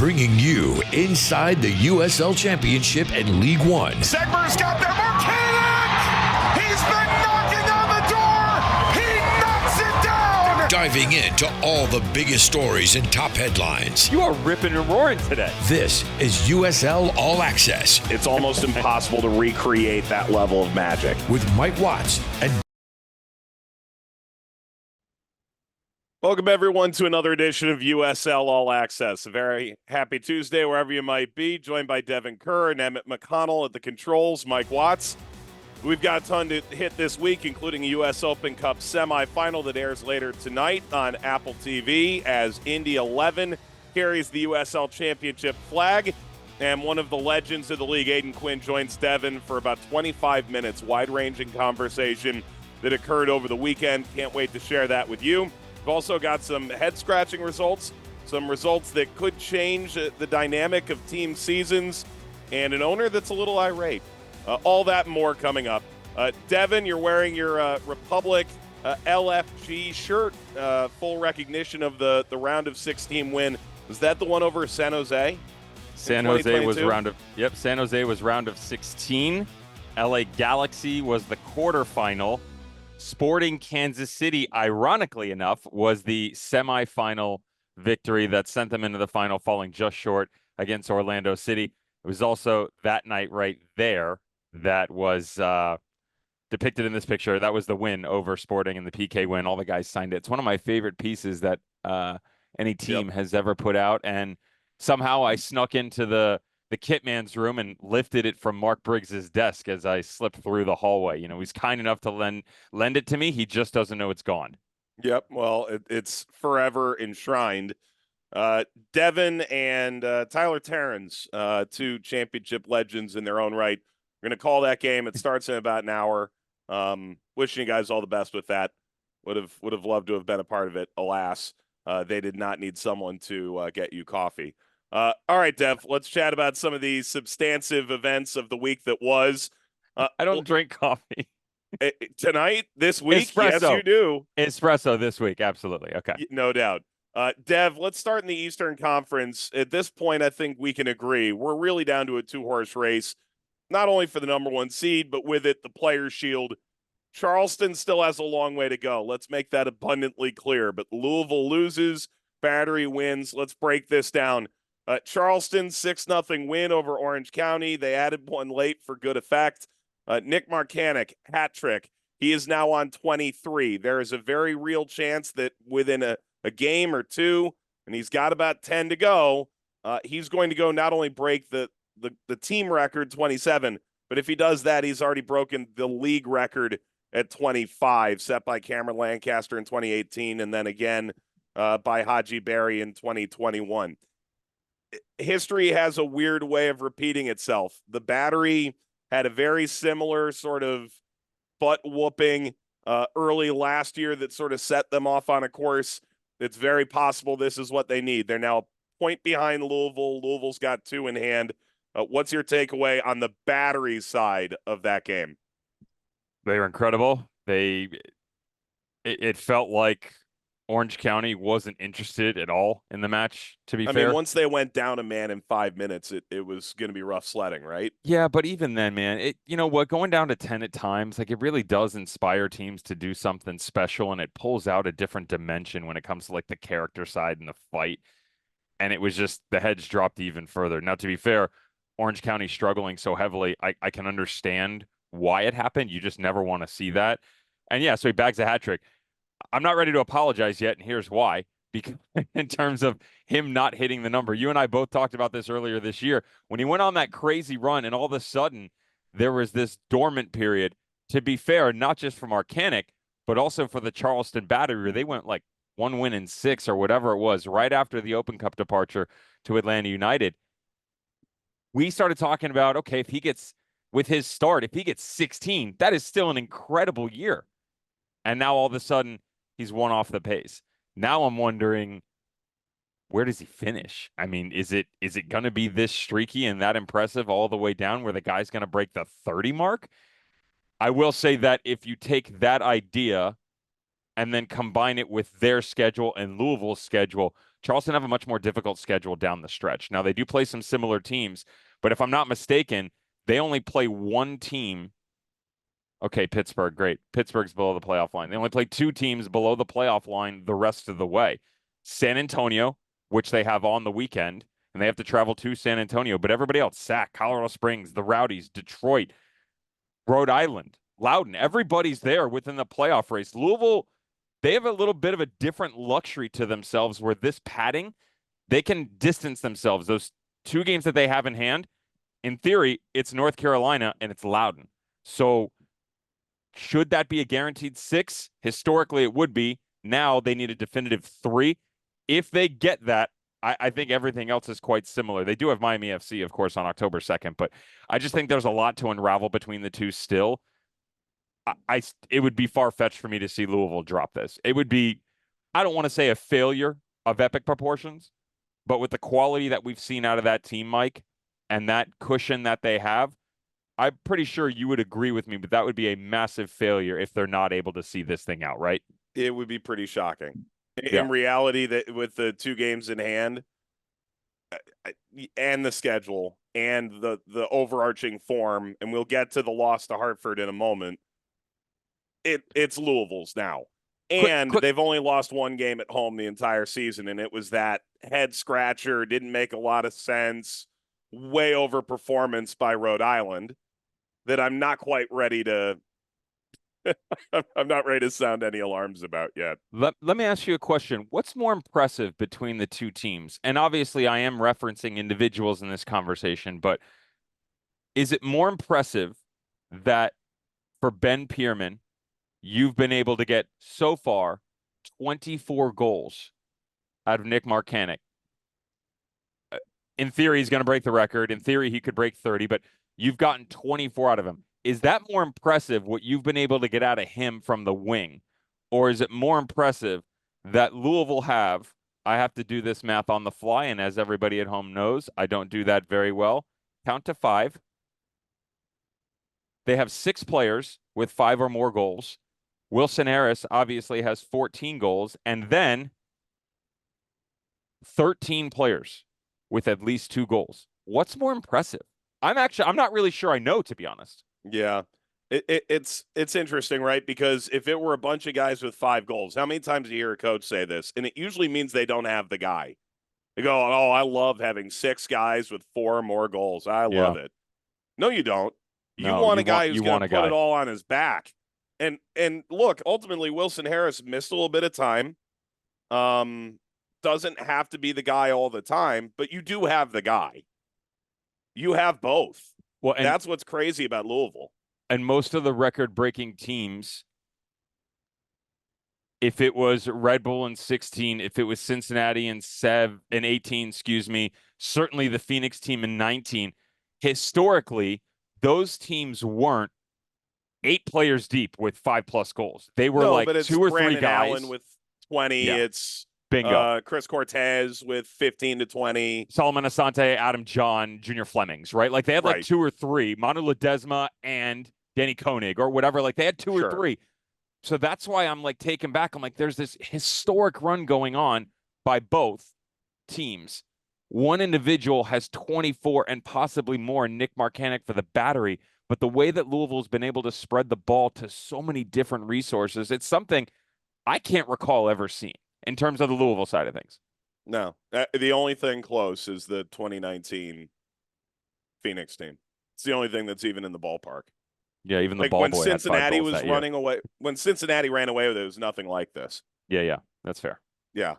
bringing you inside the USL Championship and League One. Segmer's got there. Markanich! He's been knocking on the door! He knocks it down! Diving into all the biggest stories and top headlines. You are ripping and roaring today. This is USL All Access. It's almost impossible to recreate that level of magic. With Mike Watts and Welcome, everyone, to another edition of USL All Access. A very happy Tuesday, wherever you might be. Joined by Devon Kerr and Emmett McConnell at the controls, Mike Watts. We've got a ton to hit this week, including a U.S. Open Cup semifinal that airs later tonight on Apple TV as Indy 11 carries the USL Championship flag. And one of the legends of the league, Aodhan Quinn, joins Devon for about 25 minutes. Wide-ranging conversation that occurred over the weekend. Can't wait to share that with you. We've also got some head-scratching results, some results that could change the dynamic of team seasons, and an owner that's a little irate. All that and more coming up. Devon, you're wearing your Republic LFG shirt, full recognition of the round of 16 win. Was that the one over San Jose? San Jose was San Jose was round of 16. LA Galaxy was the quarterfinal. Sporting Kansas City, ironically enough, was the semifinal victory that sent them into the final, falling just short against Orlando City. It was also that night right there that was depicted in this picture. That was the win over Sporting and the PK win. All the guys signed it. It's one of my favorite pieces that any team has ever put out. And somehow I snuck into the kit man's room and lifted it from Mark Briggs's desk as I slipped through the hallway. You know, he's kind enough to lend it to me. He just doesn't know it's gone. Yep. Well, it's forever enshrined. Devon and Tyler Terrans, two championship legends in their own right. We're going to call that game. It starts in about an hour. Wishing you guys all the best with that. Would have loved to have been a part of it. Alas, they did not need someone to get you coffee. All right, Dev, let's chat about some of these substantive events of the week that was. I don't drink coffee. Tonight, this week? Espresso. Yes, you do. Espresso this week, absolutely. Okay. No doubt. Dev, let's start in the Eastern Conference. At this point, I think we can agree. We're really down to a two-horse race, not only for the number one seed, but with it, the Players' Shield. Charleston still has a long way to go. Let's make that abundantly clear. But Louisville loses, Battery wins. Let's break this down. Charleston, 6-0 win over Orange County. They added one late for good effect. Nick Markanich, hat trick. He is now on 23. There is a very real chance that within a game or two, and he's got about 10 to go, he's going to go not only break the team record, 27, but if he does that, he's already broken the league record at 25, set by Cameron Lancaster in 2018, and then again by Haji Berry in 2021. History has a weird way of repeating itself. The Battery had a very similar sort of butt whooping early last year that sort of set them off on a course. It's very possible this is what they need. They're now a point behind Louisville. Louisville's got two in hand. What's your takeaway on the Battery side of that game? They were incredible. It felt like Orange County wasn't interested at all in the match, to be fair. I mean, once they went down a man in 5 minutes, it was going to be rough sledding, right? Yeah, but even then, man, you know what, going down to 10 at times, like, it really does inspire teams to do something special, and it pulls out a different dimension when it comes to, like, the character side and the fight. And it was just, the heads dropped even further. Now, to be fair, Orange County struggling so heavily, I can understand why it happened. You just never want to see that. And yeah, so he bags a hat trick. I'm not ready to apologize yet, and here's why. Because in terms of him not hitting the number, you and I both talked about this earlier this year. When he went on that crazy run, and all of a sudden there was this dormant period, to be fair, not just for Markanich, but also for the Charleston Battery, where they went like 1 win in 6 or whatever it was, right after the Open Cup departure to Atlanta United. We started talking about, okay, if he gets, with his start, if he gets 16, that is still an incredible year. And now all of a sudden, he's one off the pace. Now I'm wondering, where does he finish? I mean, is it going to be this streaky and that impressive all the way down where the guy's going to break the 30 mark? I will say that if you take that idea and then combine it with their schedule and Louisville's schedule, Charleston have a much more difficult schedule down the stretch. Now, they do play some similar teams, but if I'm not mistaken, they only play one team. Okay, Pittsburgh, great. Pittsburgh's below the playoff line. They only play two teams below the playoff line the rest of the way. San Antonio, which they have on the weekend, and they have to travel to San Antonio. But everybody else, Sac, Colorado Springs, the Rowdies, Detroit, Rhode Island, Loudoun, everybody's there within the playoff race. Louisville, they have a little bit of a different luxury to themselves where this padding, they can distance themselves. Those two games that they have in hand, in theory, it's North Carolina and it's Loudoun. So should that be a guaranteed 6? Historically, it would be. Now they need a definitive 3. If they get that, I think everything else is quite similar. They do have Miami FC, of course, on October 2nd, but I just think there's a lot to unravel between the two still. It would be far-fetched for me to see Louisville drop this. It would be, I don't want to say a failure of epic proportions, but with the quality that we've seen out of that team, Mike, and that cushion that they have, I'm pretty sure you would agree with me, but that would be a massive failure if they're not able to see this thing out, right? It would be pretty shocking. Yeah. In reality, that with the 2 games in hand and the schedule and the overarching form, and we'll get to the loss to Hartford in a moment, it's Louisville's now. And they've only lost 1 game at home the entire season, and it was that head scratcher, didn't make a lot of sense, way over performance by Rhode Island that I'm not quite ready to I'm not ready to sound any alarms about yet. Let me ask you a question. What's more impressive between the two teams? And obviously I am referencing individuals in this conversation, but is it more impressive that for Ben Pierman, you've been able to get so far 24 goals out of Nick Markanich? In theory, he's going to break the record. In theory, he could break 30, but you've gotten 24 out of him. Is that more impressive, what you've been able to get out of him from the wing? Or is it more impressive that Louisville have, I have to do this math on the fly, and as everybody at home knows, I don't do that very well. Count to 5. They have 6 players with 5 or more goals. Wilson Harris obviously has 14 goals, and then 13 players with at least 2 goals. What's more impressive? I'm not really sure I know, to be honest. Yeah, it's interesting, right? Because if it were a bunch of guys with 5 goals, how many times do you hear a coach say this? And it usually means they don't have the guy. They go, oh, I love having 6 guys with 4 or more goals. I love it. No, you don't. You want a guy who's going to put it all on his back. And look, ultimately, Wilson Harris missed a little bit of time. Doesn't have to be the guy all the time, but you do have the guy. You have both. Well, and that's what's crazy about Louisville. And most of the record-breaking teams, if it was Red Bull in 16, if it was Cincinnati in 18, certainly the Phoenix team in 19, historically, those teams weren't 8 players deep with 5+ goals. They were like 2 or 3 guys. Allen with 20. Yeah. It's bingo. Chris Cortez with 15 to 20. Solomon Asante, Adam John, Junior Flemings, right? Like they had like 2 or 3. Manu Ledesma and Danny Koenig or whatever. Like they had 2 or 3. So that's why I'm like taken back. I'm like, there's this historic run going on by both teams. One individual has 24 and possibly more, Nick Markanich for the Battery. But the way that Louisville's been able to spread the ball to so many different resources, it's something I can't recall ever seeing in terms of the Louisville side of things. No, the only thing close is the 2019 Phoenix team. It's the only thing that's even in the ballpark. Yeah, even the like ball when boy Cincinnati had 5 goals was that year. running away. When Cincinnati ran away with it, it was nothing like this. Yeah, that's fair. Yeah.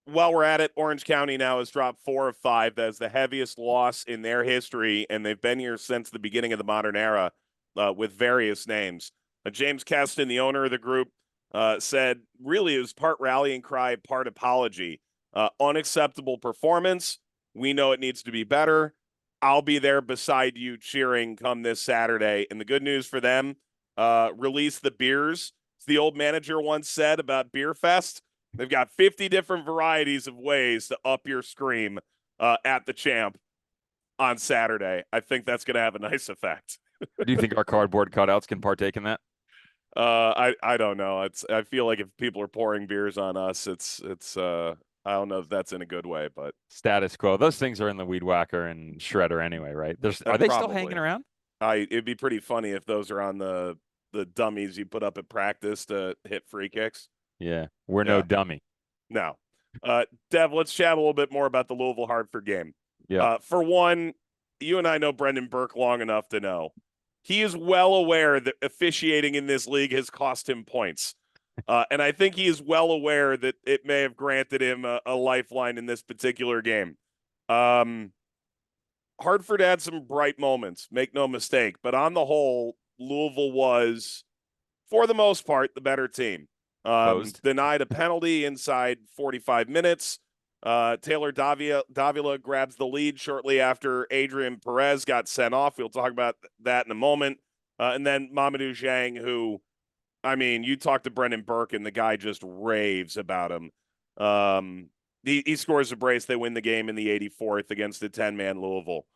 While we're at it, Orange County now has dropped 4 of 5. That's the heaviest loss in their history, and they've been here since the beginning of the modern era with various names. James Keston, the owner of the group, said really it was part rallying cry, part apology. Unacceptable performance. We know it needs to be better. I'll be there beside you cheering come this Saturday. And the good news for them, release the beers. As the old manager once said about Beer Fest, they've got 50 different varieties of ways to up your scream at the Champ on Saturday. I think that's going to have a nice effect. Do you think our cardboard cutouts can partake in that? I don't know. I feel like if people are pouring beers on us, it's I don't know if that's in a good way, but Status quo. Those things are in the weed whacker and shredder anyway, right? Are they still hanging around? It'd be pretty funny if those are on the dummies you put up at practice to hit free kicks. Yeah, we're no dummy. No. Dev, let's chat a little bit more about the Louisville Hartford game. Yeah. For one, you and I know Brendan Burke long enough to know he is well aware that officiating in this league has cost him points. And I think he is well aware that it may have granted him a lifeline in this particular game. Hartford had some bright moments, make no mistake. But on the whole, Louisville was, for the most part, the better team. Denied a penalty inside 45 minutes. Taylor Davila grabs the lead shortly after Adrian Perez got sent off. We'll talk about that in a moment. And then Mamadou Zhang, who, I mean, you talk to Brendan Burke and the guy just raves about him. He scores a brace. They win the game in the 84th against the 10-man Louisville.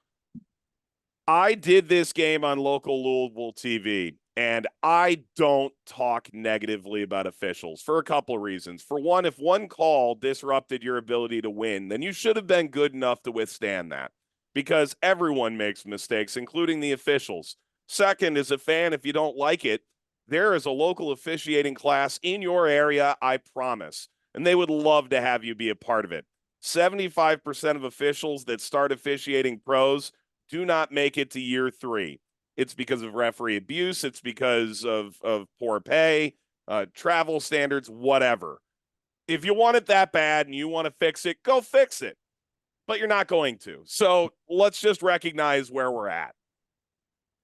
I did this game on local Louisville TV, and I don't talk negatively about officials for a couple of reasons. For one, if one call disrupted your ability to win, then you should have been good enough to withstand that, because everyone makes mistakes, including the officials. Second, as a fan, if you don't like it, there is a local officiating class in your area, I promise, and they would love to have you be a part of it. 75% of officials that start officiating pros do not make it to year 3. It's because of referee abuse. It's because of poor pay, travel standards, whatever. If you want it that bad and you want to fix it, go fix it. But you're not going to. So let's just recognize where we're at.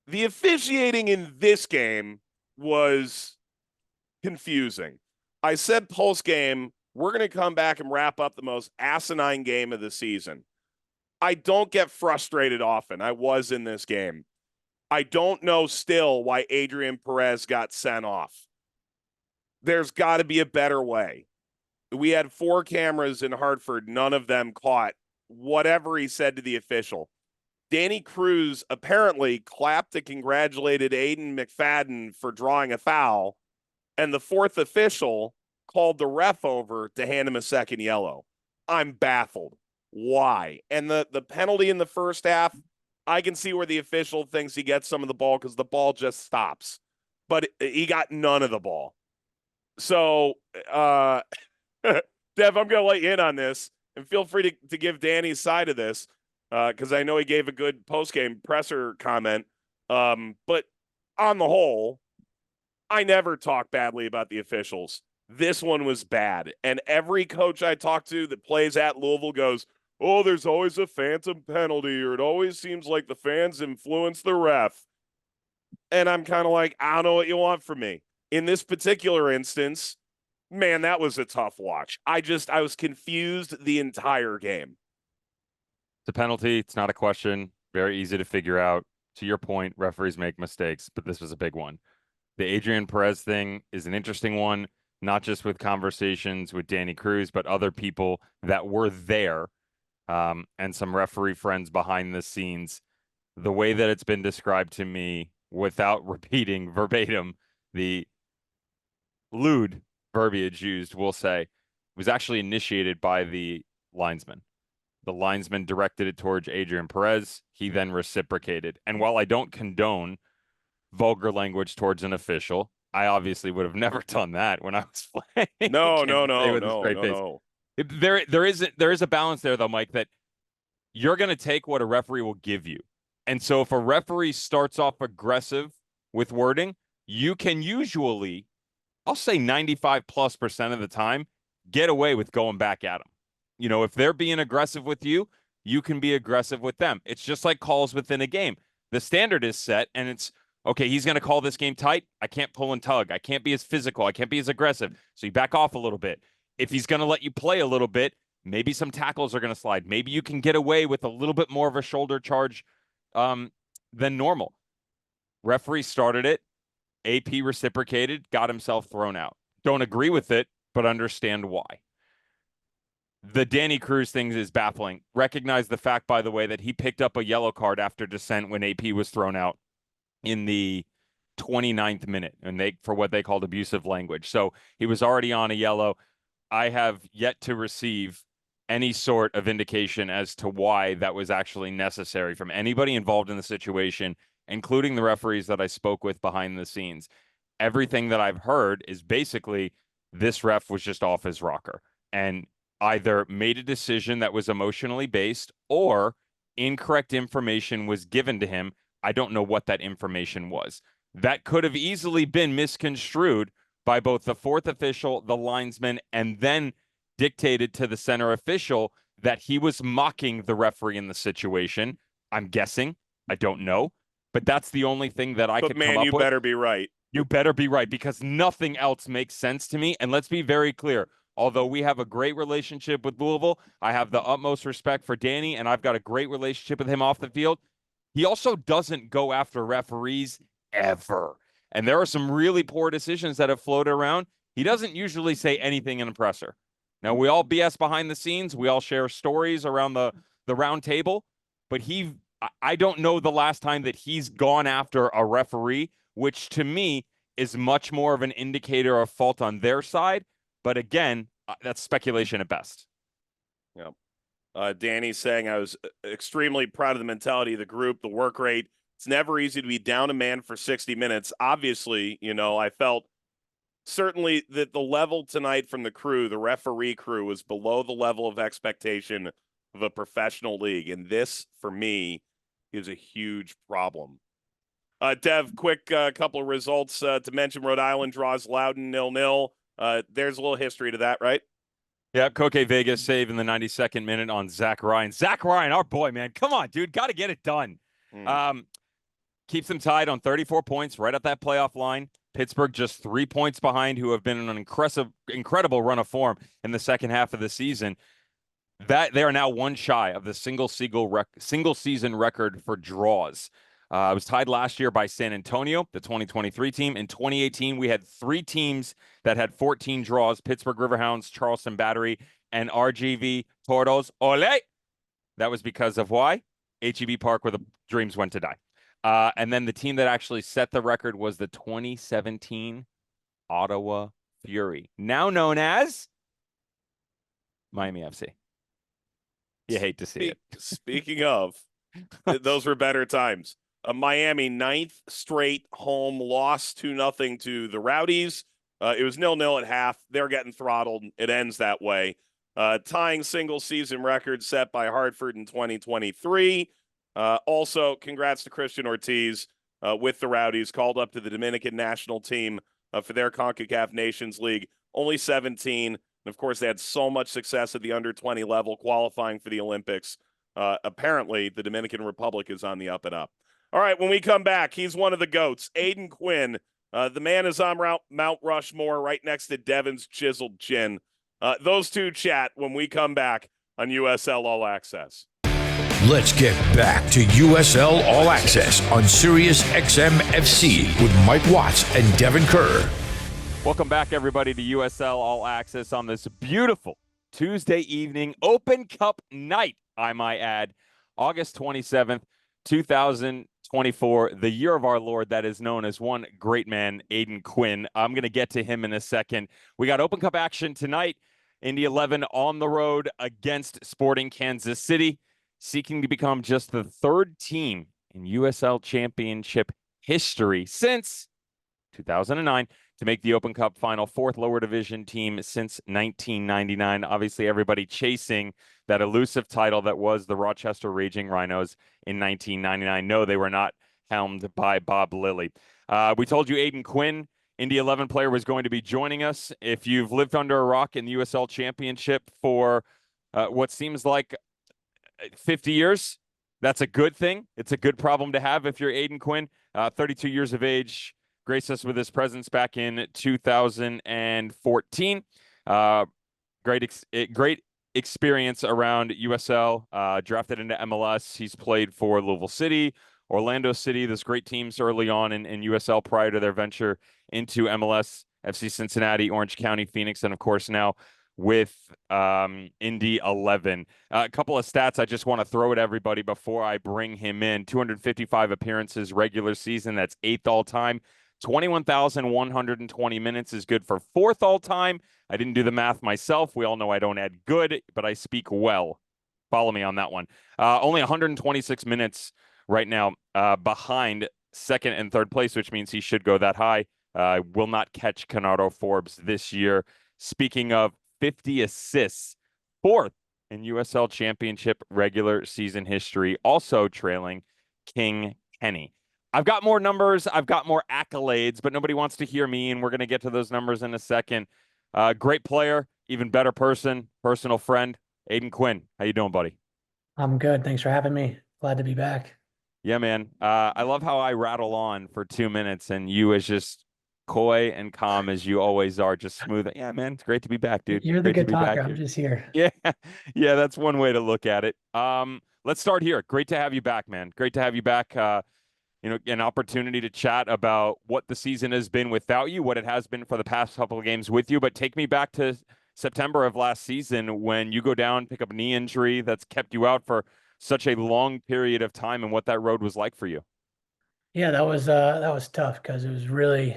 The officiating in this game was confusing. I said post-game, we're going to come back and wrap up the most asinine game of the season. I don't get frustrated often. I was in this game. I don't know still why Adrian Perez got sent off. There's got to be a better way. We had 4 cameras in Hartford. None of them caught whatever he said to the official. Danny Cruz apparently clapped and congratulated Aiden McFadden for drawing a foul, and the 4th official called the ref over to hand him a second yellow. I'm baffled. Why? And the penalty in the first half, I can see where the official thinks he gets some of the ball because the ball just stops. But he got none of the ball. So, Dev, I'm going to let you in on this, and feel free to give Danny's side of this, because I know he gave a good post-game presser comment. But on the whole, I never talk badly about the officials. This one was bad. And every coach I talk to that plays at Louisville goes, oh, there's always a phantom penalty, or it always seems like the fans influence the ref. And I'm kind of like, I don't know what you want from me. In this particular instance, man, that was a tough watch. I was confused the entire game. It's a penalty. It's not a question. Very easy to figure out. To your point, referees make mistakes, but this was a big one. The Adrian Perez thing is an interesting one, not just with conversations with Danny Cruz, but other people that were there. And some referee friends behind the scenes. The way that it's been described to me, without repeating verbatim the lewd verbiage used, we'll say, was actually initiated by the linesman. The linesman directed it towards Adrian Perez. He then reciprocated. And while I don't condone vulgar language towards an official, I obviously would have never done that when I was playing. No. There is a balance there, though, Mike, that you're going to take what a referee will give you. And so if a referee starts off aggressive with wording, you can usually, I'll say 95+% of the time, get away with going back at them. You know, if they're being aggressive with you, you can be aggressive with them. It's just like calls within a game. The standard is set, and it's, okay, he's going to call this game tight. I can't pull and tug. I can't be as physical. I can't be as aggressive. So you back off a little bit. If he's going to let you play a little bit, maybe some tackles are going to slide. Maybe you can get away with a little bit more of a shoulder charge than normal. Referee started it. AP reciprocated, got himself thrown out. Don't agree with it, but understand why. The Danny Cruz thing is baffling. Recognize the fact, by the way, that he picked up a yellow card after dissent when AP was thrown out in the 29th minute, and for what they called abusive language. So he was already on a yellow. I have yet to receive any sort of indication as to why that was actually necessary from anybody involved in the situation, including the referees that I spoke with behind the scenes. Everything that I've heard is basically this ref was just off his rocker and either made a decision that was emotionally based or incorrect information was given to him. I don't know what that information was. That could have easily been misconstrued by both the fourth official, the linesman, and then dictated to the center official that he was mocking the referee in the situation. I'm guessing. I don't know. But that's the only thing that I could come up with. But man, you better be right. You better be right, because nothing else makes sense to me. And let's be very clear. Although we have a great relationship with Louisville, I have the utmost respect for Danny, and I've got a great relationship with him off the field. He also doesn't go after referees ever. And there are some really poor decisions that have floated around. He doesn't usually say anything in a presser. Now, we all BS behind the scenes. We all share stories around the round table. But I don't know the last time that he's gone after a referee, which to me is much more of an indicator of fault on their side. But again, that's speculation at best. Yeah. Danny's saying, I was extremely proud of the mentality of the group, the work rate. It's never easy to be down a man for 60 minutes. Obviously, I felt certainly that the level tonight from the crew, the referee crew, was below the level of expectation of a professional league. And this, for me, is a huge problem. Dev, quick couple of results to mention. Rhode Island draws Loudoun 0-0. There's a little history to that, right? Yeah, Koke Vegas save in the 92nd minute on Zach Ryan. Zach Ryan, our boy, man. Come on, dude. Got to get it done. Keeps them tied on 34 points right at that playoff line. Pittsburgh just 3 points behind, who have been in an incredible run of form in the second half of the season. That they are now one shy of the single season record for draws. It was tied last year by San Antonio, the 2023 team. In 2018, we had 3 teams that had 14 draws: Pittsburgh Riverhounds, Charleston Battery, and RGV Toros. Ole! That was because of why? HEB Park, where the Dreams went to die. And then the team that actually set the record was the 2017 Ottawa Fury, now known as Miami FC. You hate to see it. Speaking of, those were better times. Miami, 9th straight home loss 2-0 to the Rowdies. It was 0-0 at half. They're getting throttled. It ends that way. Tying single season record set by Hartford in 2023. Also, congrats to Christian Ortiz with the Rowdies, called up to the Dominican national team for their CONCACAF Nations League. Only 17. And of course, they had so much success at the under-20 level, qualifying for the Olympics. Apparently, the Dominican Republic is on the up and up. All right, when we come back, he's one of the GOATs, Aodhan Quinn. The man is on Mount Rushmore, right next to Devin's chiseled chin. Those two chat when we come back on USL All Access. Let's get back to USL All Access on SiriusXM FC with Mike Watts and Devon Kerr. Welcome back, everybody, to USL All Access on this beautiful Tuesday evening, Open Cup night, I might add, August 27th, 2024, the year of our Lord that is known as one great man, Aodhan Quinn. I'm going to get to him in a second. We got Open Cup action tonight. Indy 11 on the road against Sporting Kansas City, seeking to become just the 3rd team in USL Championship history since 2009 to make the Open Cup final, 4th lower division team since 1999. Obviously, everybody chasing that elusive title that was the Rochester Raging Rhinos in 1999. No, they were not helmed by Bob Lilly. We told you Aodhan Quinn, Indy 11 player, was going to be joining us. If you've lived under a rock in the USL Championship for what seems like 50 years, that's a good thing. It's a good problem to have if you're Aodhan Quinn, 32 years of age, graced us with his presence back in 2014. Great experience around USL, drafted into MLS. He's played for Louisville City, Orlando City, those great teams early on in USL prior to their venture into MLS, FC Cincinnati, Orange County, Phoenix, and of course now with Indy 11. A couple of stats I just want to throw at everybody before I bring him in. 255 appearances regular season. That's 8th all time. 21,120 minutes is good for fourth all time. I didn't do the math myself. We all know I don't add good, but I speak well. Follow me on that one. Only 126 minutes right now behind second and third place, which means he should go that high. Will not catch Canaro Forbes this year. Speaking of 50 assists, fourth in USL Championship regular season history, also trailing King Kenny. I've got more numbers, I've got more accolades, but nobody wants to hear me, and we're going to get to those numbers in a second. Great player, even better person, personal friend, Aodhan Quinn. How you doing, buddy? I'm good. Thanks for having me. Glad to be back. Yeah, man. I love how I rattle on for 2 minutes, and you as just coy and calm as you always are, just smooth. Yeah, man, it's great to be back, dude. You're the Great to good be talker. back I'm here. just here. Yeah, yeah, that's one way to look at it. Let's start here. Great to have you back, man. Great to have you back. An opportunity to chat about what the season has been without you, what it has been for the past couple of games with you. But take me back to September of last season when you go down, pick up a knee injury that's kept you out for such a long period of time, and what that road was like for you. Yeah, that was tough because it was really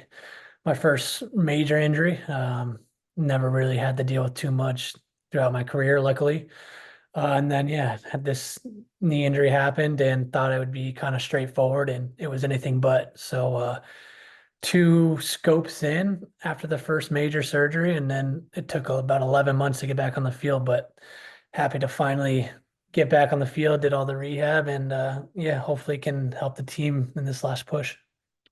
my first major injury. Never really had to deal with too much throughout my career, luckily. And then yeah, had this knee injury happened and thought it would be kind of straightforward, and it was anything but. So two scopes in after the first major surgery, and then it took about 11 months to get back on the field, but happy to finally get back on the field, did all the rehab, and yeah, hopefully can help the team in this last push.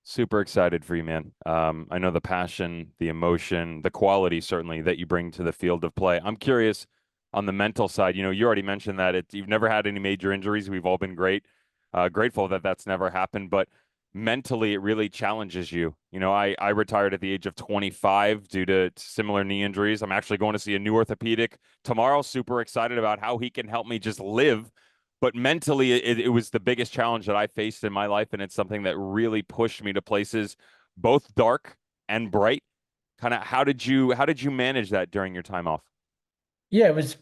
Super excited for you, man. I know the passion, the emotion, the quality certainly that you bring to the field of play. I'm curious on the mental side. You already mentioned that you've never had any major injuries. We've all been grateful that that's never happened, but mentally it really challenges you. I retired at the age of 25 due to similar knee injuries. I'm actually going to see a new orthopedic tomorrow. Super excited about how he can help me just live. But mentally, it was the biggest challenge that I faced in my life, and it's something that really pushed me to places both dark and bright. Kind of, how did you manage that during your time off? Yeah, it was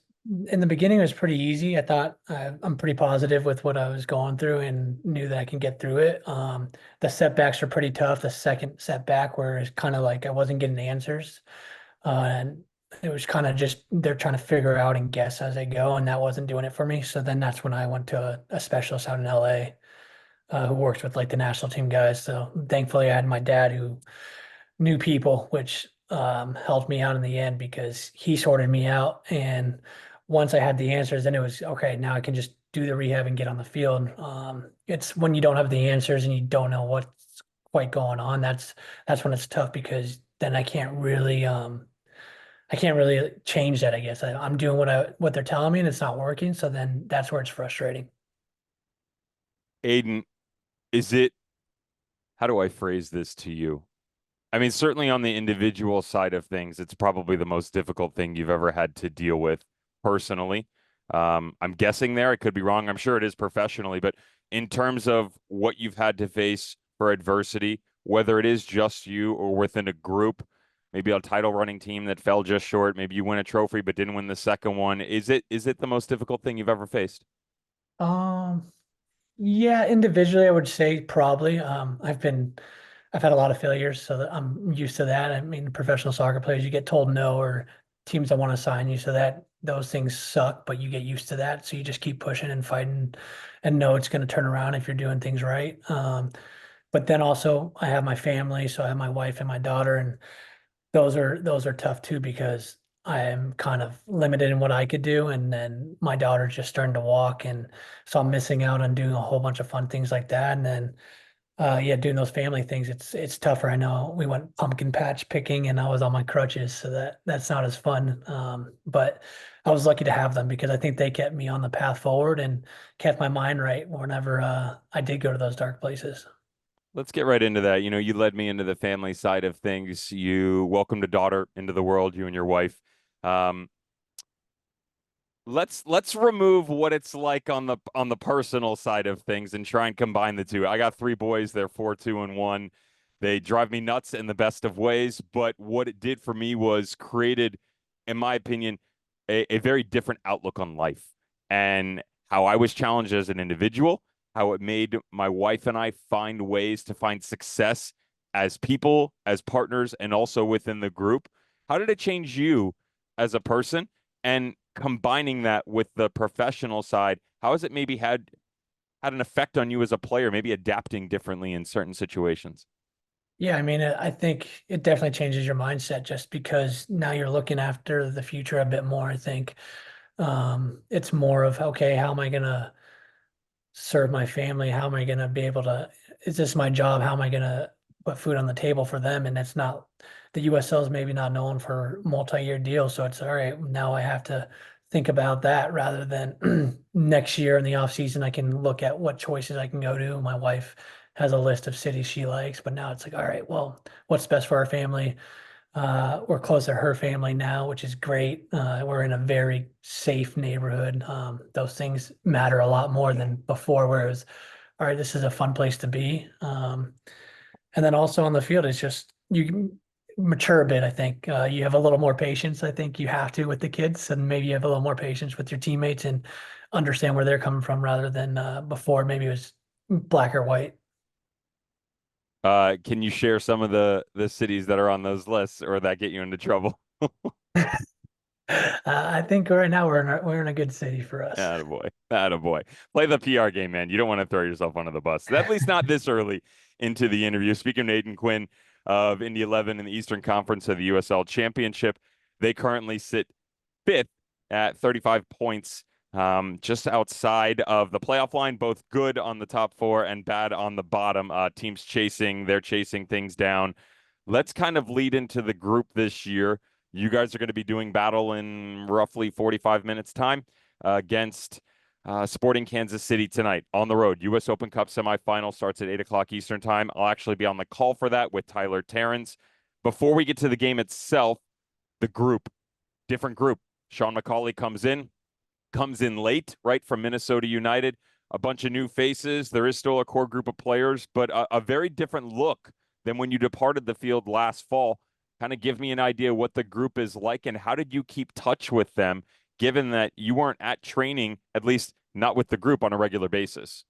in the beginning, it was pretty easy. I thought I'm pretty positive with what I was going through and knew that I can get through it. The setbacks were pretty tough. The second setback, where it's kind of like I wasn't getting answers. And it was kind of just they're trying to figure out and guess as they go, and that wasn't doing it for me. So then that's when I went to a specialist out in LA who works with like the national team guys. So thankfully, I had my dad who knew people, which helped me out in the end because he sorted me out. And once I had the answers, then it was okay. Now I can just do the rehab and get on the field. It's when you don't have the answers and you don't know what's quite going on. That's when it's tough because then I can't really change that. I guess I'm doing what they're telling me and it's not working. So then that's where it's frustrating. Aodhan, how do I phrase this to you? I mean, certainly on the individual side of things, it's probably the most difficult thing you've ever had to deal with personally. I'm guessing there, I could be wrong. I'm sure it is professionally, but in terms of what you've had to face for adversity, whether it is just you or within a group, maybe a title running team that fell just short, maybe you win a trophy but didn't win the second one. Is it the most difficult thing you've ever faced? Yeah, individually, I would say probably. I've had a lot of failures, so that I'm used to that. I mean, professional soccer players, you get told no, or teams that want to sign you, so that those things suck, but you get used to that. So you just keep pushing and fighting and know it's going to turn around if you're doing things right. But then also I have my family, so I have my wife and my daughter, and those are tough too because I am kind of limited in what I could do, and then my daughter's just starting to walk, and so I'm missing out on doing a whole bunch of fun things like that. And then yeah, doing those family things, it's tougher. I know we went pumpkin patch picking and I was on my crutches, so that's not as fun. But I was lucky to have them because I think they kept me on the path forward and kept my mind right whenever I did go to those dark places. Let's get right into that. You led me into the family side of things. You welcomed a daughter into the world, you and your wife. Let's remove what it's like on the personal side of things and try and combine the two. I got 3 boys, they're 4, 2, and 1. They drive me nuts in the best of ways, but what it did for me was created, in my opinion, a very different outlook on life and how I was challenged as an individual, how it made my wife and I find ways to find success as people, as partners, and also within the group. How did it change you as a person? And combining that with the professional side, how has it maybe had an effect on you as a player, maybe adapting differently in certain situations? Yeah, I mean, I think it definitely changes your mindset just because now you're looking after the future a bit more. I think it's more of, okay, how am I going to serve my family? How am I going to be able to, is this my job? How am I going to put food on the table for them? And it's not, the USL is maybe not known for multi-year deals. So it's all right. Now I have to think about that rather than next year in the off season, I can look at what choices I can go to. My wife has a list of cities she likes, but now it's like, all right, well, what's best for our family? We're close to her family now, which is great. We're in a very safe neighborhood. Those things matter a lot more than before, where it was, all right, this is a fun place to be. And then also on the field, it's just you mature a bit. I think you have a little more patience. I think you have to with the kids, and maybe you have a little more patience with your teammates and understand where they're coming from rather than before. Maybe it was black or white. Can you share some of the cities that are on those lists, or that get you into trouble? I think right now we're in a good city for us. Attaboy. Attaboy. Play the PR game, man. You don't want to throw yourself under the bus. At least not this early into the interview. Speaking of Aodhan Quinn of Indy 11 in the Eastern Conference of the USL Championship, they currently sit fifth at 35 points, just outside of the playoff line, both good on the top four and bad on the bottom. Teams they're chasing things down. Let's kind of lead into the group this year. You guys are going to be doing battle in roughly 45 minutes time against Sporting Kansas City tonight on the road. U.S. Open Cup semifinal starts at 8 o'clock Eastern time. I'll actually be on the call for that with Tyler Terrence. Before we get to the game itself, the group, different group. Sean McCauley comes in late, right, from Minnesota United. A bunch of new faces. There is still a core group of players, but a very different look than when you departed the field last fall. Kind of give me an idea what the group is like, and how did you keep touch with them, given that you weren't at training, at least not with the group, on a regular basis?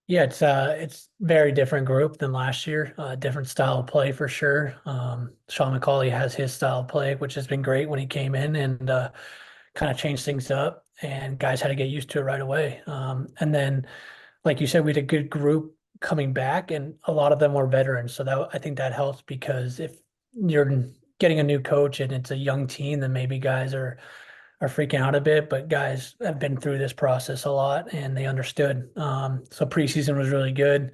Yeah, it's very different group than last year. Different style of play for sure. Sean McCauley has his style of play, which has been great when he came in and kind of changed things up, and guys had to get used to it right away. And then, like you said, we had a good group coming back, and a lot of them were veterans. So that I think that helps because if you're getting a new coach and it's a young team, then maybe guys are freaking out a bit, but guys have been through this process a lot and they understood. So preseason was really good.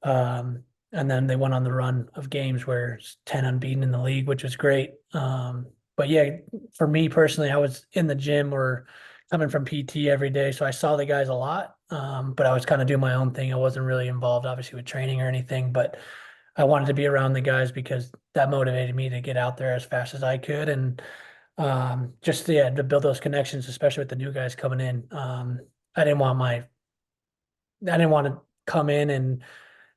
And then they went on the run of games where it's 10 unbeaten in the league, which was great. But yeah, for me personally, I was in the gym or coming from PT every day. So I saw the guys a lot, but I was kind of doing my own thing. I wasn't really involved, obviously, with training or anything, but I wanted to be around the guys because that motivated me to get out there as fast as I could. And just to build those connections, especially with the new guys coming in. I didn't want to come in and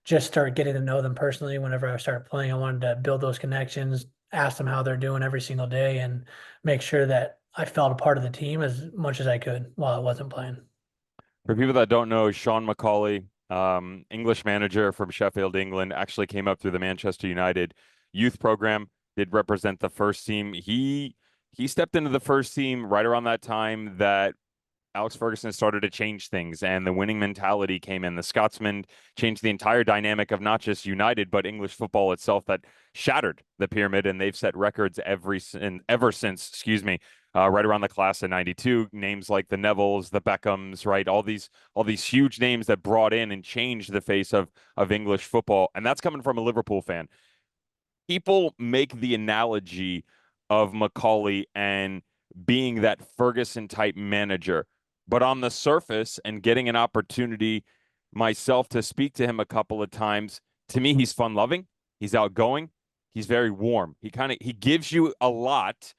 just start getting to know them personally. Whenever I started playing, I wanted to build those connections, ask them how they're doing every single day, and make sure that I felt a part of the team as much as I could while I wasn't playing. For people that don't know, Sean McCauley, English manager from Sheffield, England, actually came up through the Manchester United youth program, did represent the first team. He stepped into the first team right around that time that Alex Ferguson started to change things, and the winning mentality came in. The Scotsman changed the entire dynamic of not just United, but English football itself, that shattered the pyramid, and they've set records ever since, right around the class of 92. Names like the Nevilles, the Beckhams, right? All these huge names that brought in and changed the face of English football. And that's coming from a Liverpool fan. People make the analogy of McCauley and being that Ferguson type manager. But on the surface, and getting an opportunity myself to speak to him a couple of times, to me, he's fun loving. He's outgoing. He's very warm. He gives you a lot,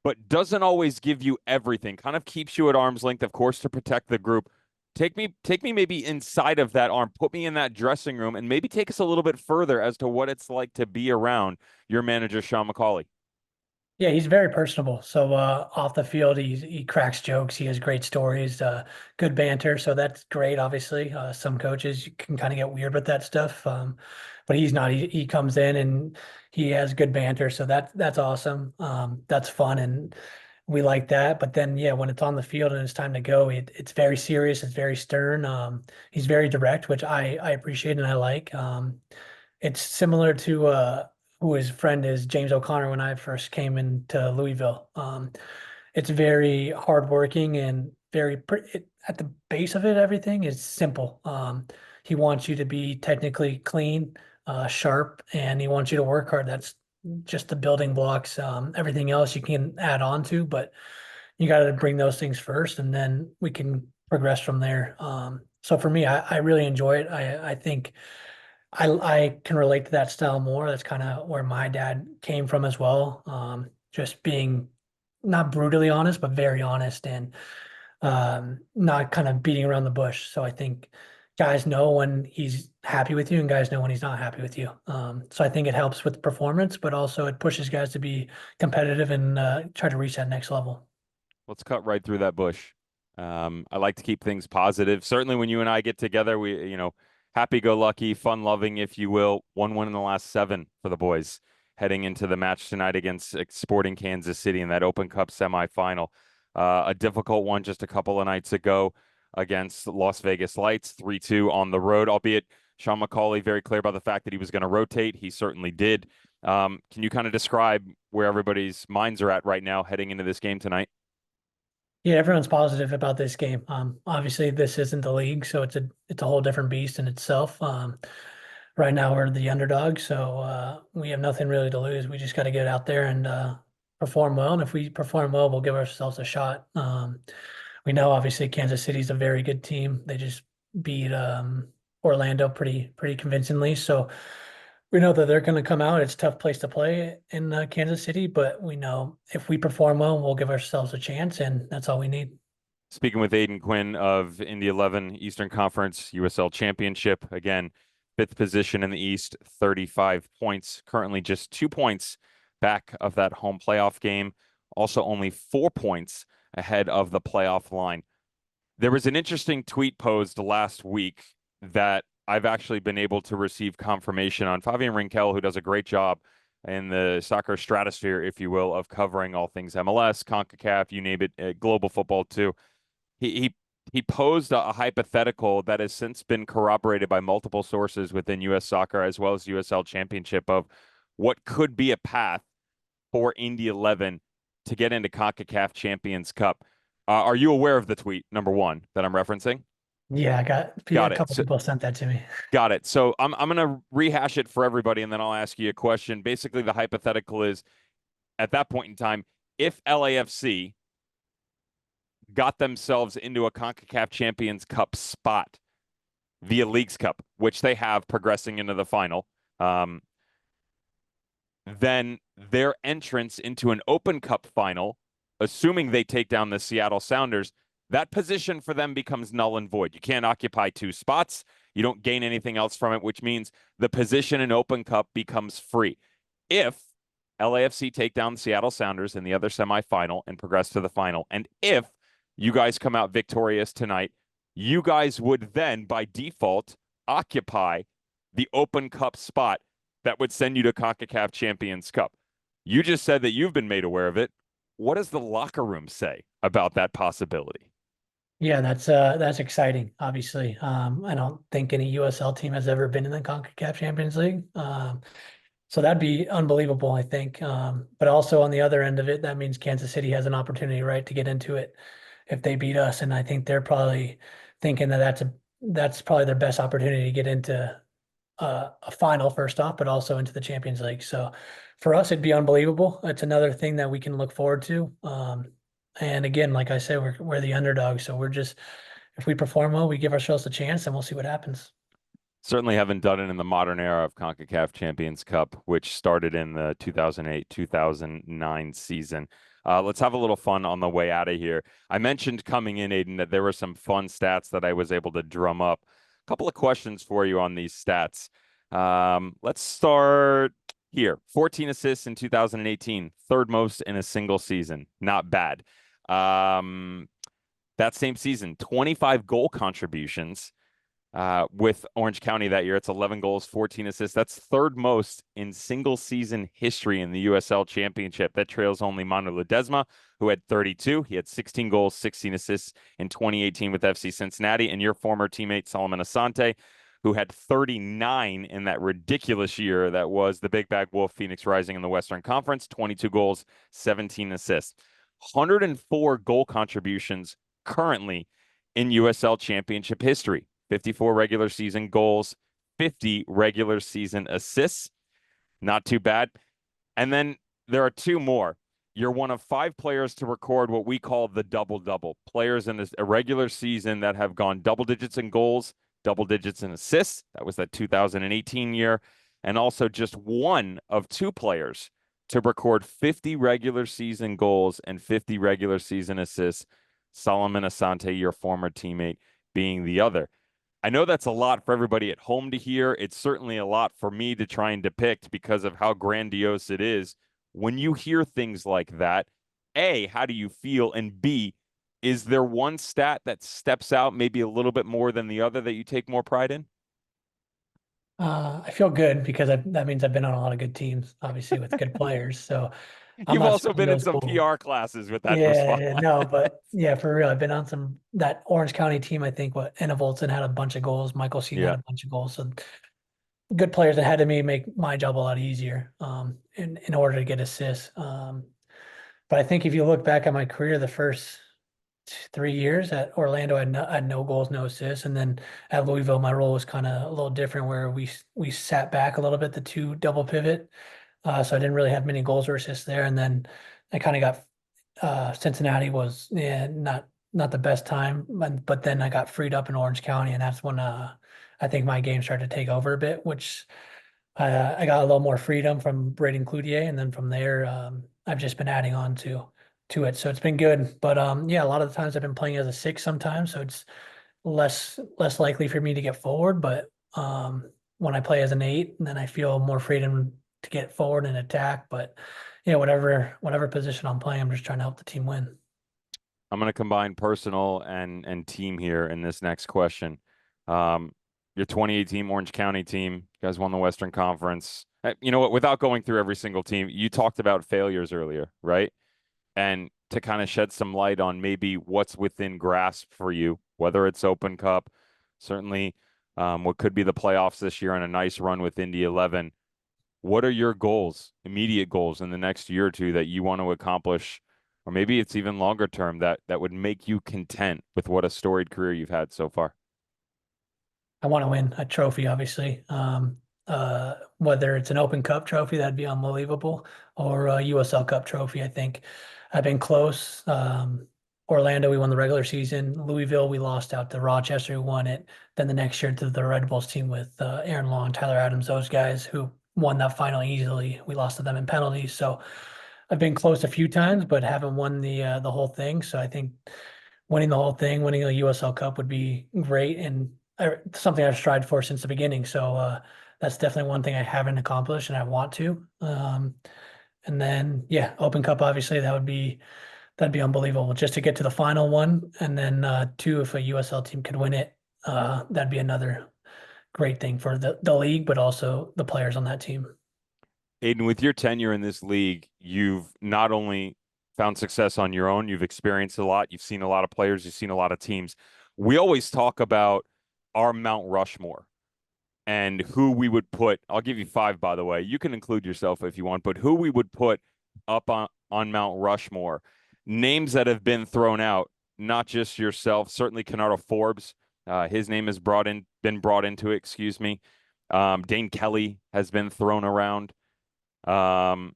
but doesn't always give you everything. Kind of keeps you at arm's length, of course, to protect the group. Take me maybe inside of that arm, put me in that dressing room, and maybe take us a little bit further as to what it's like to be around your manager, Sean McCauley. Yeah, he's very personable. So off the field, he cracks jokes. He has great stories, good banter. So that's great. Obviously, some coaches can kind of get weird with that stuff, but he's not. He comes in and he has good banter. So that's awesome. That's fun, and we like that. But then, yeah, when it's on the field and it's time to go, it's very serious. It's very stern. He's very direct, which I appreciate and I like. It's similar to who his friend is, James O'Connor, when I first came into Louisville. It's very hardworking and at the base of it, everything is simple. He wants you to be technically clean, sharp, and he wants you to work hard. That's just the building blocks. Everything else you can add on to, but you got to bring those things first, and then we can progress from there. So for me, I really enjoy it. I think I can relate to that style more. That's kind of where my dad came from as well. Just being not brutally honest, but very honest and not kind of beating around the bush. So I think guys know when he's happy with you and guys know when he's not happy with you. So I think it helps with performance, but also it pushes guys to be competitive and try to reach that next level. Let's cut right through that bush. I like to keep things positive. Certainly when you and I get together, happy-go-lucky, fun-loving, if you will. 1-1 in the last 7 for the boys heading into the match tonight against Sporting Kansas City in that Open Cup semifinal. A difficult one just a couple of nights ago against Las Vegas Lights, 3-2 on the road, albeit Sean McCauley very clear about the fact that he was going to rotate. He certainly did. Can you kind of describe where everybody's minds are at right now heading into this game tonight? Yeah, everyone's positive about this game. Obviously this isn't the league, so it's a whole different beast in itself. Right now we're the underdog, so we have nothing really to lose. We just got to get out there and perform well. And if we perform well, we'll give ourselves a shot. We know obviously Kansas City's a very good team. They just beat Orlando pretty convincingly. So we know that they're going to come out. It's a tough place to play in Kansas City, but we know if we perform well, we'll give ourselves a chance, and that's all we need. Speaking with Aodhan Quinn of Indy 11 Eastern Conference USL Championship, again, 5th position in the East, 35 points, currently just 2 points back of that home playoff game, also only 4 points ahead of the playoff line. There was an interesting tweet posed last week that I've actually been able to receive confirmation on. Fabian Rinkel, who does a great job in the soccer stratosphere, if you will, of covering all things MLS, CONCACAF, you name it, global football too. He posed a hypothetical that has since been corroborated by multiple sources within U.S. soccer as well as USL Championship of what could be a path for Indy 11 to get into CONCACAF Champions Cup. Are you aware of the tweet, number one, that I'm referencing? Yeah, Got a it. couple people sent that to me. Got it. So I'm going to rehash it for everybody, and then I'll ask you a question. Basically, the hypothetical is, at that point in time, if LAFC got themselves into a CONCACAF Champions Cup spot via Leagues Cup, which they have progressing into the final, then their entrance into an Open Cup final, assuming they take down the Seattle Sounders, that position for them becomes null and void. You can't occupy 2 spots. You don't gain anything else from it, which means the position in Open Cup becomes free. If LAFC take down the Seattle Sounders in the other semifinal and progress to the final, and if you guys come out victorious tonight, you guys would then, by default, occupy the Open Cup spot that would send you to CONCACAF Champions Cup. You just said that you've been made aware of it. What does the locker room say about that possibility? Yeah, that's exciting. Obviously, I don't think any USL team has ever been in the CONCACAF Champions League, so that'd be unbelievable, I think. But also on the other end of it, that means Kansas City has an opportunity, right, to get into it if they beat us, and I think they're probably thinking that that's probably their best opportunity to get into a final first off, but also into the Champions League. So for us, it'd be unbelievable. It's another thing that we can look forward to. And again, like I said, we're the underdog. So if we perform well, we give ourselves a chance and we'll see what happens. Certainly haven't done it in the modern era of CONCACAF Champions Cup, which started in the 2008-2009 season. Let's have a little fun on the way out of here. I mentioned coming in, Aodhan, that there were some fun stats that I was able to drum up. A couple of questions for you on these stats. Let's start here. 14 assists in 2018, third most in a single season. Not bad. That same season, 25 goal contributions with Orange County that year. It's 11 goals, 14 assists. That's third most in single season history in the USL Championship. That trails only Manu Ledesma, who had 32. He had 16 goals, 16 assists in 2018 with FC Cincinnati. And your former teammate, Solomon Asante, who had 39 in that ridiculous year that was the Big Bag Wolf Phoenix Rising in the Western Conference, 22 goals, 17 assists. 104 goal contributions currently in USL Championship history. 54 regular season goals, 50 regular season assists. Not too bad. And then there are two more. You're one of 5 players to record what we call the double-double. Players in a regular season that have gone double digits in goals, double digits in assists. That was that 2018 year. And also just one of 2 players to record 50 regular season goals and 50 regular season assists. Solomon Asante, your former teammate, being the other. I know that's a lot for everybody at home to hear. It's certainly a lot for me to try and depict because of how grandiose it is. When you hear things like that, A, how do you feel? And B, is there one stat that steps out maybe a little bit more than the other that you take more pride in? I feel good because that means I've been on a lot of good teams, obviously with good players. So I'm You've not also been in some responsible. PR classes with that response. Yeah, no, but yeah, for real. I've been on that Orange County team. I think Anna Volson had a bunch of goals. Michael Seaton Yeah. had a bunch of goals. So good players ahead of me make my job a lot easier in order to get assists. But I think if you look back at my career, the first 3 years at Orlando, I had no goals, no assists, and then at Louisville, my role was kind of a little different, where we sat back a little bit, the 2 double pivot, so I didn't really have many goals or assists there. And then I kind of got Cincinnati was not the best time, but then I got freed up in Orange County, and that's when I think my game started to take over a bit, which I got a little more freedom from Braden Cloutier, and then from there, I've just been adding on to it. So it's been good. But yeah, a lot of the times I've been playing as a 6 sometimes, so it's less likely for me to get forward. But when I play as an 8, then I feel more freedom to get forward and attack. But yeah, whatever position I'm playing, I'm just trying to help the team win. I'm going to combine personal and team here in this next question. Your 2018 Orange County team, you guys won the Western Conference. You know what? Without going through every single team, you talked about failures earlier, right? And to kind of shed some light on maybe what's within grasp for you, whether it's Open Cup, certainly what could be the playoffs this year and a nice run with Indy 11. What are your goals, immediate goals in the next year or two that you want to accomplish? Or maybe it's even longer term that would make you content with what a storied career you've had so far. I want to win a trophy, obviously. Whether it's an Open Cup trophy, that'd be unbelievable, or a USL Cup trophy. I think I've been close. Orlando, we won the regular season. Louisville, we lost out to Rochester, who won it. Then the next year to the Red Bulls team with Aaron Long, Tyler Adams, those guys who won that final easily. We lost to them in penalties. So I've been close a few times, but haven't won the whole thing. So I think winning the whole thing, winning a USL Cup would be great, and something I've strived for since the beginning. So that's definitely one thing I haven't accomplished, and I want to. And then yeah, Open Cup, obviously that'd be unbelievable just to get to the final one. And then 2, if a USL team could win it, that'd be another great thing for the league, but also the players on that team. Aodhan, with your tenure in this league, you've not only found success on your own, you've experienced a lot, you've seen a lot of players, you've seen a lot of teams. We always talk about our Mount Rushmore and who we would put. I'll give you 5, by the way. You can include yourself if you want, but who we would put up on Mount Rushmore. Names that have been thrown out, not just yourself, certainly Kennardo Forbes. His name has been brought into it, excuse me. Dane Kelly has been thrown around. Enzo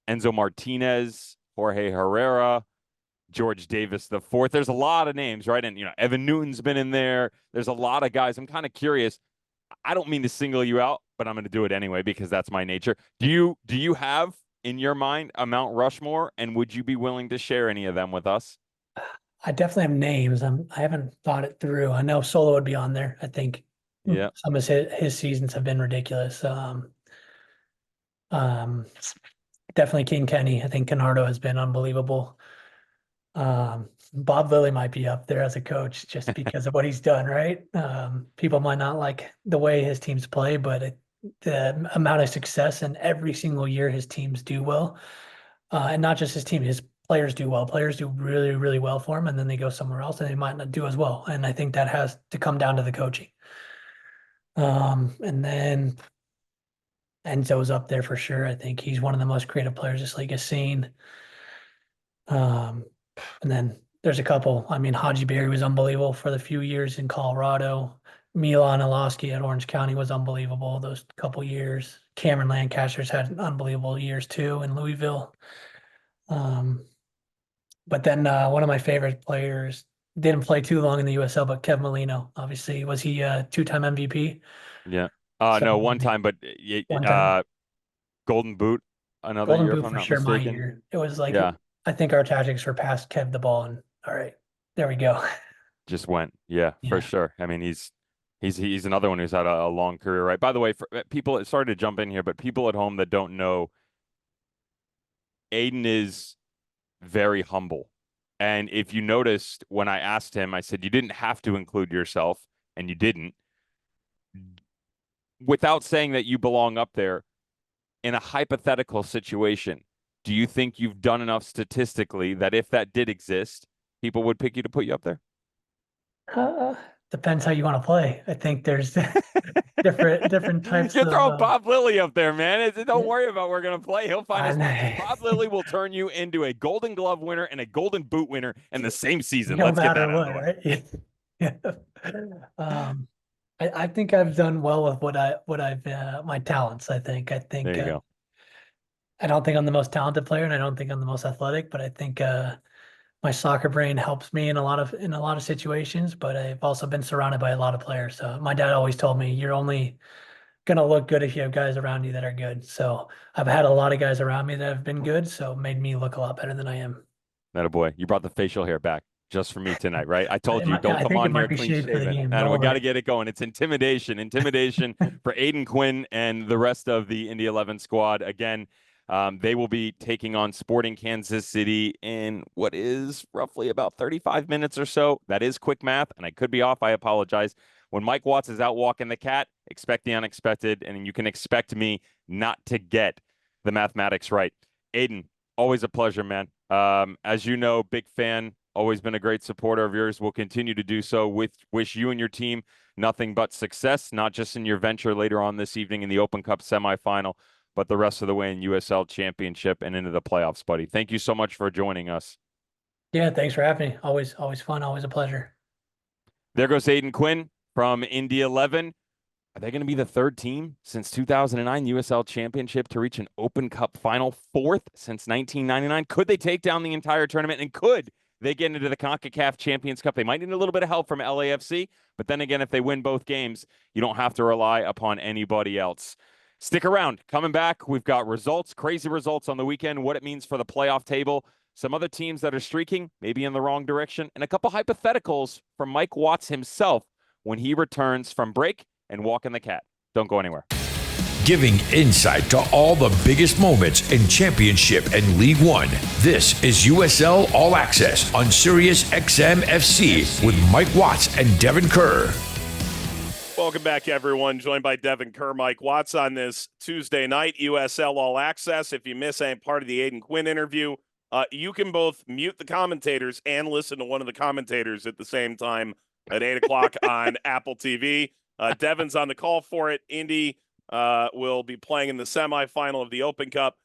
Martinez, Jorge Herrera, George Davis IV. There's a lot of names, right? And, Evan Newton's been in there. There's a lot of guys. I'm kind of curious. I don't mean to single you out, but I'm going to do it anyway because that's my nature. Do you have in your mind a Mount Rushmore, and would you be willing to share any of them with us? I definitely have names. I haven't thought it through. I know Solo would be on there. I think Yeah. some of his seasons have been ridiculous. Um, Definitely King Kenny. I think Canardo has been unbelievable. Bob Lilly might be up there as a coach just because of what he's done, right? People might not like the way his teams play, but the amount of success and every single year his teams do well. And not just his team, his players do well. Players do really, really well for him, and then they go somewhere else and they might not do as well. And I think that has to come down to the coaching. And then Enzo's up there for sure. I think he's one of the most creative players this league has seen. Um, and then there's a couple. I mean, Haji Berry was unbelievable for the few years in Colorado. Milan Iloski at Orange County was unbelievable those couple years. Cameron Lancaster's had unbelievable years too in Louisville. But then one of my favorite players didn't play too long in the USL, but Kev Molino, obviously, was he a two-time MVP? Yeah. So No, one time, but one time, Golden Boot another Golden year, if Boot I'm for not sure. My mistaken. year, it was like Yeah, I think our tactics were pass Kev the ball, and all right, there we go. just went. Yeah, for Yeah. sure. I mean, he's another one who's had a long career, right? By the way, for people, sorry to jump in here, but people at home that don't know, Aodhan is very humble. And if you noticed when I asked him, I said, you didn't have to include yourself, and you didn't. Without saying that you belong up there, in a hypothetical situation, do you think you've done enough statistically that if that did exist, people would pick you to put you up there? Uh, Depends how you want to play. I think there's different types You're of. throwing Bob Lilly up there, man. Don't worry about we're gonna play. He'll find us. I Bob Lilly will turn you into a Golden Glove winner and a Golden Boot winner in the same season. no Let's get that matter out of what, the way. right? Yeah. I think I've done well with what I've my talents. I There think you go. I don't think I'm the most talented player, and I don't think I'm the most athletic, but I think my soccer brain helps me in a lot of situations. But I've also been surrounded by a lot of players. So my dad always told me you're only gonna look good if you have guys around you that are good. So I've had a lot of guys around me that have been good, so it made me look a lot better than I am. That boy, you brought the facial hair back just for me tonight, right? I told you, don't I come think it on might here be clean shaved for the shaven, game. and Don't we got to worry. get it going. It's intimidation for Aodhan Quinn and the rest of the Indy 11 squad. Again, they will be taking on Sporting Kansas City in what is roughly about 35 minutes or so. That is quick math, and I could be off. I apologize. When Mike Watts is out walking the cat, expect the unexpected, and you can expect me not to get the mathematics right. Aodhan, always a pleasure, man. As you know, big fan, always been a great supporter of yours. Will continue to do so. Wish you and your team nothing but success, not just in your venture later on this evening in the Open Cup semifinal, but the rest of the way in USL Championship and into the playoffs, buddy. Thank you so much for joining us. Yeah, thanks for having me. Always fun, always a pleasure. There goes Aodhan Quinn from Indy 11. Are they going to be the third team since 2009 USL Championship to reach an Open Cup final, fourth since 1999? Could they take down the entire tournament, and could they get into the CONCACAF Champions Cup? They might need a little bit of help from LAFC, but then again, if they win both games, you don't have to rely upon anybody else. Stick around. Coming back, we've got results, crazy results on the weekend, what it means for the playoff table, some other teams that are streaking, maybe in the wrong direction, and a couple hypotheticals from Mike Watts himself when he returns from break and walking the cat. Don't go anywhere. Giving insight to all the biggest moments in Championship and League One. This is USL All Access on SiriusXM FC with Mike Watts and Devon Kerr. Welcome back, everyone. Joined by Devon Kerr, Mike Watts on this Tuesday night, USL All Access. If you miss any part of the Aodhan Quinn interview, you can both mute the commentators and listen to one of the commentators at the same time at 8 o'clock on Apple TV. Devon's on the call for it. Indy will be playing in the semifinal of the Open Cup.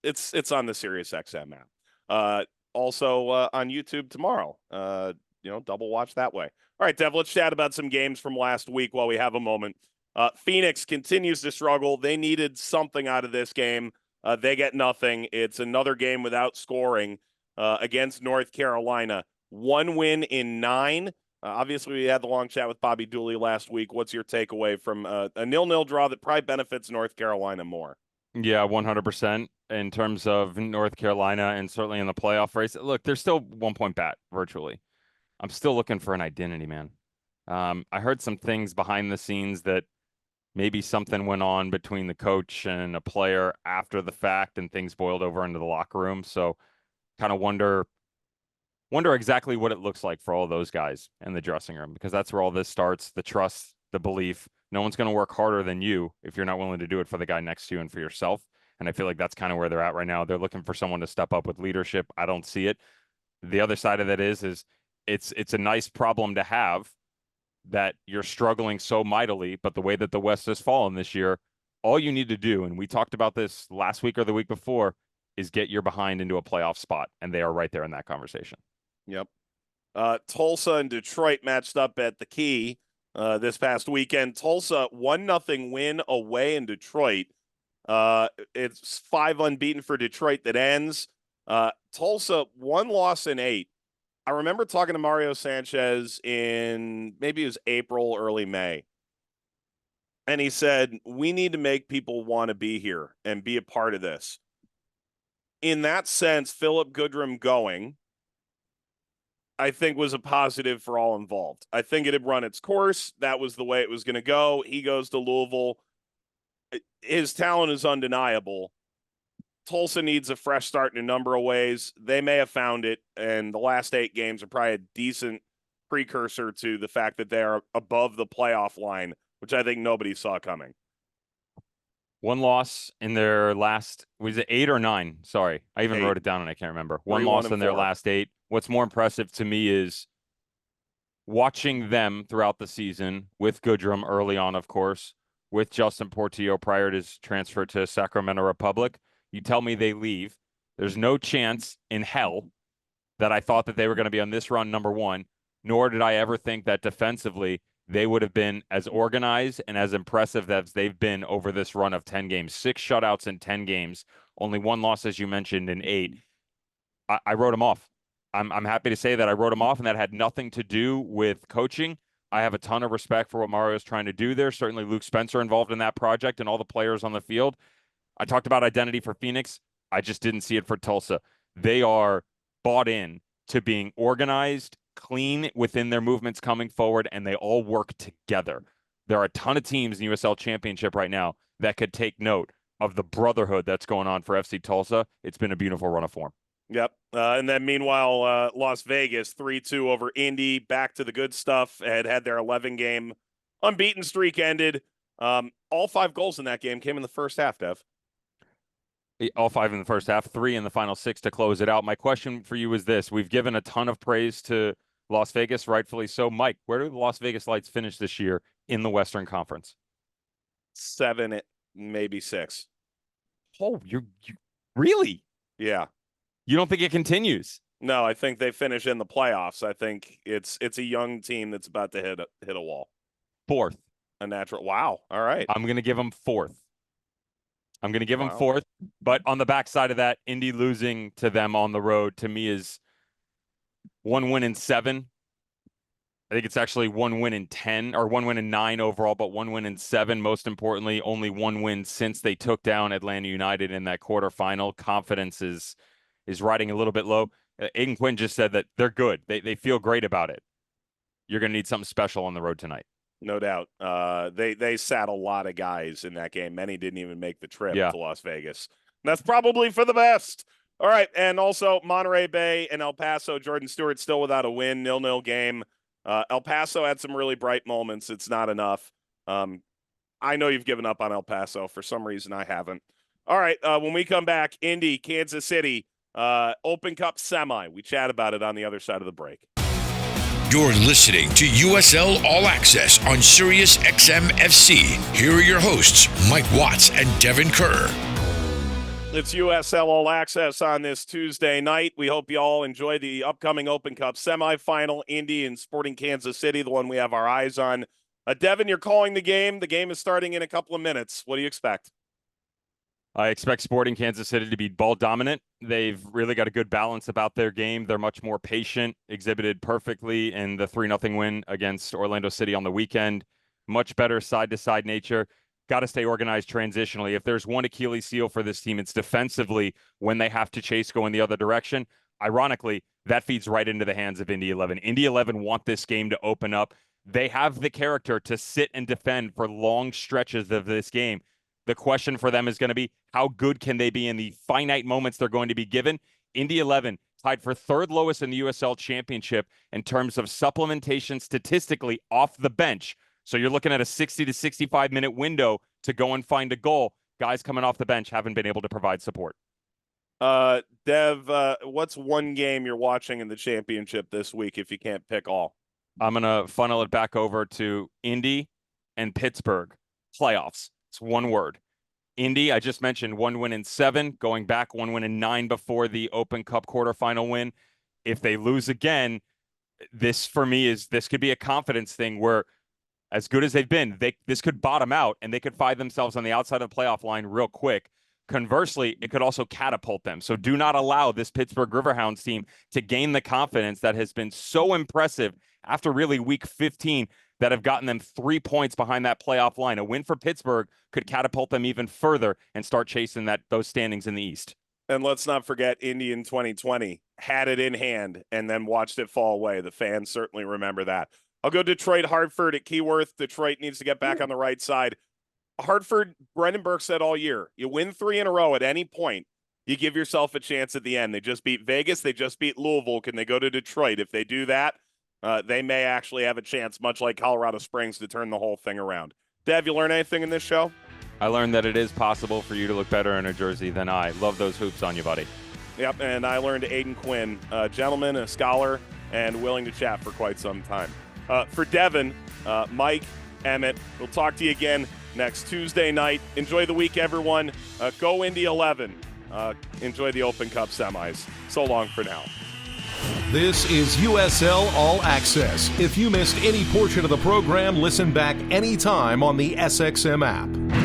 It's on the SiriusXM app. Also on YouTube tomorrow. Double watch that way. All right, Dev, let's chat about some games from last week while we have a moment. Phoenix continues to struggle. They needed something out of this game. They get nothing. It's another game without scoring against North Carolina. 1 win in 9. Obviously, we had the long chat with Bobby Dooley last week. What's your takeaway from a 0-0 draw that probably benefits North Carolina more? Yeah, 100% in terms of North Carolina and certainly in the playoff race. Look, they're still 1 point back virtually. I'm still looking for an identity, man. I heard some things behind the scenes that maybe something went on between the coach and a player after the fact and things boiled over into the locker room. So kind of wonder exactly what it looks like for all those guys in the dressing room, because that's where all this starts, the trust, the belief. No one's going to work harder than you if you're not willing to do it for the guy next to you and for yourself. And I feel like that's kind of where they're at right now. They're looking for someone to step up with leadership. I don't see it. The other side of that is it's a nice problem to have that you're struggling so mightily, but the way that the West has fallen this year, all you need to do, and we talked about this last week or the week before, is get your behind into a playoff spot, and they are right there in that conversation. Yep. Tulsa and Detroit matched up at the Key this past weekend. Tulsa 1-0 win away in Detroit. It's 5 unbeaten for Detroit that ends. Tulsa 1 loss in 8. I remember talking to Mario Sanchez in maybe it was April, early May. And he said, we need to make people want to be here and be a part of this. In that sense, Philip Goodrum going, I think, was a positive for all involved. I think it had run its course. That was the way it was going to go. He goes to Louisville. His talent is undeniable. Tulsa needs a fresh start in a number of ways. They may have found it, and the last 8 games are probably a decent precursor to the fact that they are above the playoff line, which I think nobody saw coming. 1 loss in their last, was it 8 or 9? Sorry, I even 8. wrote it down and I can't remember. 1 3-1 loss and in their 4. last 8. What's more impressive to me is watching them throughout the season with Goodrum early on, of course, with Justin Portillo prior to his transfer to Sacramento Republic. You tell me they leave. There's no chance in hell that I thought that they were going to be on this run, number one, nor did I ever think that defensively they would have been as organized and as impressive as they've been over this run of 10 games. 6 shutouts in 10 games, only 1 loss, as you mentioned, in 8. I wrote them off. I'm happy to say that I wrote them off, and that had nothing to do with coaching. I have a ton of respect for what Mario's trying to do there. Certainly Luke Spencer involved in that project and all the players on the field. I talked about identity for Phoenix. I just didn't see it for Tulsa. They are bought in to being organized, clean within their movements coming forward, and they all work together. There are a ton of teams in the USL Championship right now that could take note of the brotherhood that's going on for FC Tulsa. It's been a beautiful run of form. Yep. And then meanwhile, Las Vegas 3-2 over Indy, back to the good stuff. Had their 11-game unbeaten streak ended. All 5 goals in that game came in the first half, Dev. All 5 in the first half, 3 in the final 6 to close it out. My question for you is this. We've given a ton of praise to Las Vegas, rightfully so. Mike, where do the Las Vegas Lights finish this year in the Western Conference? 7, maybe 6. Oh, you really? Yeah. You don't think it continues? No, I think they finish in the playoffs. I think it's a young team that's about to hit a wall. 4th. A natural. Wow. All right. I'm going to give them 4th. I'm going to give them 4th, but on the backside of that, Indy losing to them on the road to me is 1 win in 7. I think it's actually 1 win in 10 or 1 win in 9 overall, but 1 win in 7. Most importantly, only 1 win since they took down Atlanta United in that quarterfinal. Confidence is riding a little bit low. Aodhan Quinn just said that they're good. They feel great about it. You're going to need something special on the road tonight. No doubt. They sat a lot of guys in that game. Many didn't even make the trip to Las Vegas. And that's probably for the best. All right. And also Monterey Bay and El Paso. Jordan Stewart still without a win, 0-0 game. El Paso had some really bright moments. It's not enough. I know you've given up on El Paso. For some reason, I haven't. All right. When we come back, Indy, Kansas City, Open Cup semi. We chat about it on the other side of the break. You're listening to USL All Access on SiriusXM FC. Here are your hosts, Mike Watts and Devon Kerr. It's USL All Access on this Tuesday night. We hope you all enjoy the upcoming Open Cup semifinal, Indy and Sporting Kansas City, the one we have our eyes on. Devon, you're calling the game. The game is starting in a couple of minutes. What do you expect? I expect Sporting Kansas City to be ball dominant. They've really got a good balance about their game. They're much more patient, exhibited perfectly in the 3-0 win against Orlando City on the weekend. Much better side-to-side nature. Got to stay organized transitionally. If there's one Achilles heel for this team, it's defensively when they have to chase going the other direction. Ironically, that feeds right into the hands of Indy 11. Indy 11 want this game to open up. They have the character to sit and defend for long stretches of this game. The question for them is going to be, how good can they be in the finite moments they're going to be given? Indy 11 tied for third lowest in the USL Championship in terms of supplementation statistically off the bench. So you're looking at a 60 to 65-minute window to go and find a goal. Guys coming off the bench haven't been able to provide support. Dev, what's one game you're watching in the championship this week if you can't pick all? I'm going to funnel it back over to Indy and Pittsburgh. Playoffs. It's one word. Indy, I just mentioned, 1 win in 7, going back 1 win in 9 before the Open Cup quarterfinal win. If they lose again, this for me this could be a confidence thing where, as good as they've been, this could bottom out and they could find themselves on the outside of the playoff line real quick. Conversely, it could also catapult them. So do not allow this Pittsburgh Riverhounds team to gain the confidence that has been so impressive after really week 15 that have gotten them 3 points behind that playoff line. A win for Pittsburgh could catapult them even further and start chasing those standings in the East. And let's not forget, Indy in 2020 had it in hand and then watched it fall away. The fans certainly remember that. I'll go Detroit, Hartford at Keyworth. Detroit needs to get back on the right side. Hartford, Brendan Burke said all year, you win 3 in a row at any point, you give yourself a chance at the end. They just beat Vegas. They just beat Louisville. Can they go to Detroit? If they do that, they may actually have a chance, much like Colorado Springs, to turn the whole thing around. Dev, you learn anything in this show? I learned that it is possible for you to look better in a jersey than I. Love those hoops on you, buddy. Yep, and I learned Aodhan Quinn, a gentleman, a scholar, and willing to chat for quite some time. For Devin, Mike, Emmett, we'll talk to you again next Tuesday night. Enjoy the week, everyone. Go Indy 11. Enjoy the Open Cup semis. So long for now. This is USL All Access. If you missed any portion of the program, listen back anytime on the SXM app.